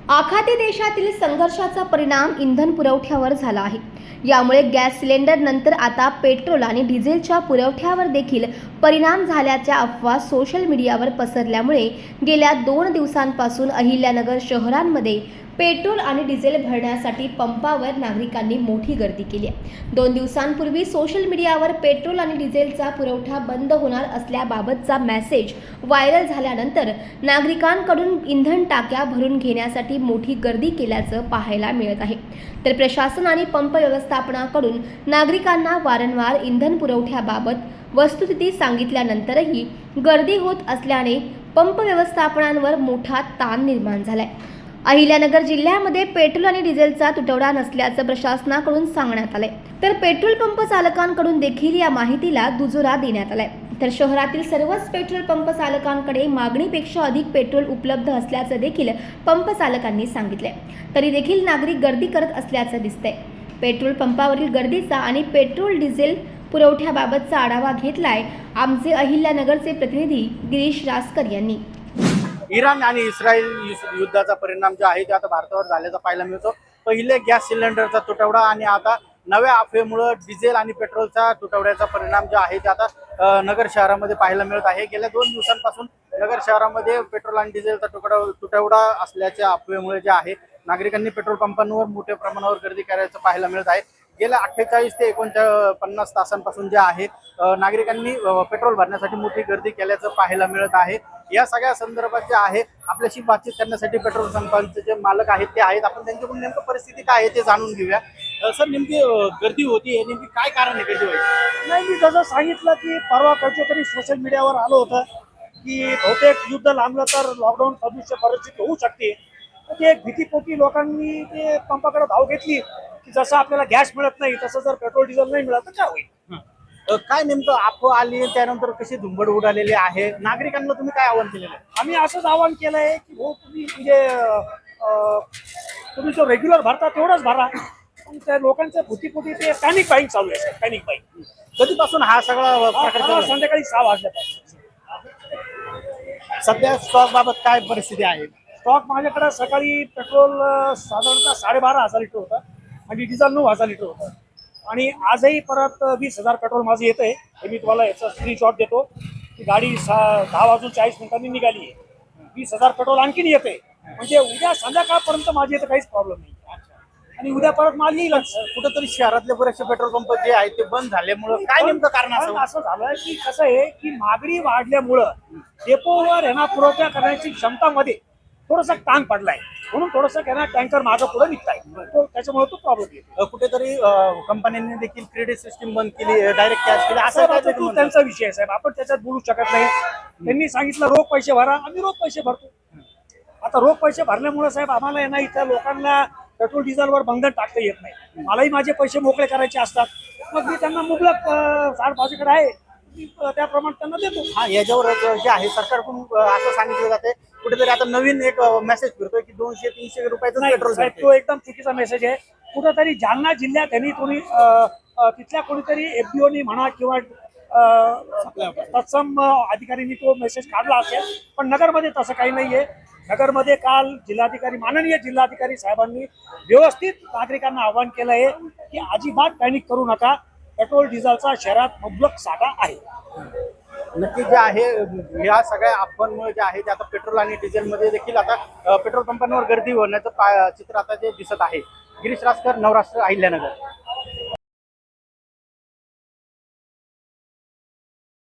आखाती देशातील संघर्षाचा परिणाम इंधन पुरवठ्यावर झाला आहे। यामुळे गॅस सिलेंडर नंतर आता पेट्रोल आणि डिझेलच्या पुरवठ्यावर देखील परिणाम झाल्याच्या अफवा सोशल मीडियावर पसरल्यामुळे गेल्या 2 दिवसांपासून अहिल्यानगर शहरांमध्ये पेट्रोल आणि डिझेल भरण्यासाठी पंपावर नागरिकांनी मोठी गर्दी केली आहे। 2 दिवसांपूर्वी सोशल मीडियावर पेट्रोल आणि डिझेलचा पुरवठा बंद होणार असल्याबाबतचा मेसेज व्हायरल झाल्यानंतर नागरिकांकडून इंधन टाक्या भरून घेण्यासाठी मोठी गर्दी केल्याचं पाहायला मिळत आहे। तर प्रशासन आणि पंप व्यवस्थापनाकडून नागरिकांना वारंवार इंधन पुरवठ्याबाबत वस्तुस्थिती सांगितल्यानंतरही गर्दी होत असल्याने पंप व्यवस्थापनांवर मोठा ताण निर्माण झालाय। अहिल्यानगर जिल्ह्यामध्ये पेट्रोल आणि डिझेलचा तुटवडा नसल्याचं प्रशासनाकडून सांगण्यात आलंय, तर पेट्रोल पंप चालकांकडून देखील या माहितीला दुजोरा देण्यात आलाय। तर शहरातील सर्वच पेट्रोल पंप चालकांकडे मागणीपेक्षा अधिक पेट्रोल उपलब्ध असल्याचं देखील पंप चालकांनी सांगितलंय। तरी देखील नागरिक गर्दी करत असल्याचं दिसतंय। पेट्रोल पंपावरील गर्दीचा आणि पेट्रोल डिझेल पुरवठ्याबाबतचा आढावा घेतलाय आमचे अहिल्यानगरचे प्रतिनिधी गिरीश रासकर यांनी। इराण आणि इस्रायल युद्धाचा परिणाम जो आहे ते आता भारतावर झाल्याचा पाहायला मिळतो। पहिले गॅस सिलेंडरचा तुटवडा आणि आता नव्या अफवेमुळे डिझेल आणि पेट्रोलचा तुटवड्याचा परिणाम जो आहे ते आता नगर शहरामध्ये पाहायला मिळत आहे। गेल्या 2 दिवसांपासून नगर शहरामध्ये पेट्रोल आणि डिझेलचा तुटवडा असल्याच्या अफवेमुळे जे आहे नागरिकांनी पेट्रोल पंपांवर मोठ्या प्रमाणावर गर्दी करायचं पाहायला मिळत आहे। गेल्या 48 ते 49 तासांपासून जे आहे नागरिकांनी पेट्रोल भरण्यासाठी मोठी गर्दी केल्याचं पाहायला मिळत आहे। या सगळ्या संदर्भात जे आहे आपल्याशी बातचीत करण्यासाठी पेट्रोल पंपांचे जे मालक आहेत ते आहेत। आपण त्यांच्याकडून नेमकं परिस्थिती काय आहे ते जाणून घेऊया। सर, नेमकी गर्दी होती, नेमकी काय कारण आहे गर्दी व्हायची? नाही, मी जसं सांगितलं की परवा कधीतरी सोशल मीडियावर आलं होतं की बहुतेक युद्ध लांबलं तर लॉकडाऊन सदृश्य परिस्थिती होऊ शकते। ते एक भीतीपोटी लोकांनी ते पंपाकडे धाव घेतली की जसं आपल्याला गॅस मिळत नाही तसं जर पेट्रोल डिझेल नाही मिळालं तर काय होईल। काय नेमकं अफवा आली त्यानंतर कशी धुंबड उडालेली आहे, नागरिकांना तुम्ही काय आवाहन केलेलं आहे? आम्ही असंच आवाहन केलंय की हो तुम्ही तुम्ही जो रेग्युलर भरता तेवढंच भरा, पण त्या लोकांच्या भीतीपोटी ते पॅनिक बाईंग चालू आहे। पॅनिक बाईंग कधीपासून हा सगळा प्रकार चालू आहे? संध्याकाळी 6 वाजल्यापासून। सध्या स्टॉक बाबत काय परिस्थिती आहे? स्टॉक माझ्याकडे सकाळी पेट्रोल साधारणतः 12,500 लिटर होतं आणि डिझेल 9,000 लिटर होतं आणि आजही परत 20,000 पेट्रोल माझं येतं आहे। हे मी तुम्हाला याचा स्क्रीनशॉट देतो की गाडी 10:40 निघाली आहे। 20,000 पेट्रोल आणखीन येते, म्हणजे उद्या संध्याकाळपर्यंत माझी येतं काहीच प्रॉब्लेम नाही आणि उद्या परत माल येईलच। कुठेतरी शहरातले बरेचसे पेट्रोल पंप जे आहेत ते बंद झाल्यामुळे काय नेमकं कारण असं झालं की कसं आहे की मागणी वाढल्यामुळं डेपोवर यांना पुरवठा करण्याची क्षमतामध्ये थोडासा ताण पडलाय, म्हणून थोडंसं त्यांना टँकर मागं पुढे निघताय, त्याच्यामुळे तो प्रॉब्लेम येतो। कुठेतरी कंपन्यांनी देखील क्रेडिट सिस्टीम बंद केली, डायरेक्ट कॅश केली, असं त्यांचा विषय आहे साहेब, आपण त्याच्यात बोलू शकत नाही। त्यांनी सांगितलं रोख पैसे भरा, आम्ही रोख पैसे भरतो। आता रोख पैसे भरल्यामुळे साहेब आम्हाला आहे ना इथं लोकांना पेट्रोल डिझेलवर बंधन टाकता येत नाही। मलाही माझे पैसे मोकळे करायचे असतात, मग मी त्यांना मुबलक माझ्याकडे आहे त्याप्रमाणे त्यांना देतो। हा, याच्यावर जे आहे सरकारकडून असं सांगितलं जाते कुठेतरी आता नवीन एक मेसेज फिरतोय की 200-300 रुपयाचं पेट्रोल साहेब, तो एकदम चुकीचा मेसेज आहे। कुठेतरी जालना जिल्ह्यात त्यांनी कोणी तिथल्या कोणीतरी एफडीओनी म्हणा किंवा तत्सम अधिकाऱ्यांनी तो मेसेज काढला असेल, पण नगरमध्ये तसं काही नाहीये। नगरमध्ये काल माननीय जिल्हाधिकारी साहेबांनी व्यवस्थित नागरिकांना आवाहन केलं आहे की अजिबात पॅनिक करू नका, पेट्रोल डिझेलचा शहरात मुबलक साठा आहे। नक्की जे आहे या सगळ्या अफवांमुळे जे आहे ते आता पेट्रोल आणि डिझेलमध्ये देखील आता पेट्रोल पंपांवर गर्दी होण्याचं चित्र आता जे दिसत आहे। गिरीश रासकर, नवराष्ट्र, अहिल्यानगर।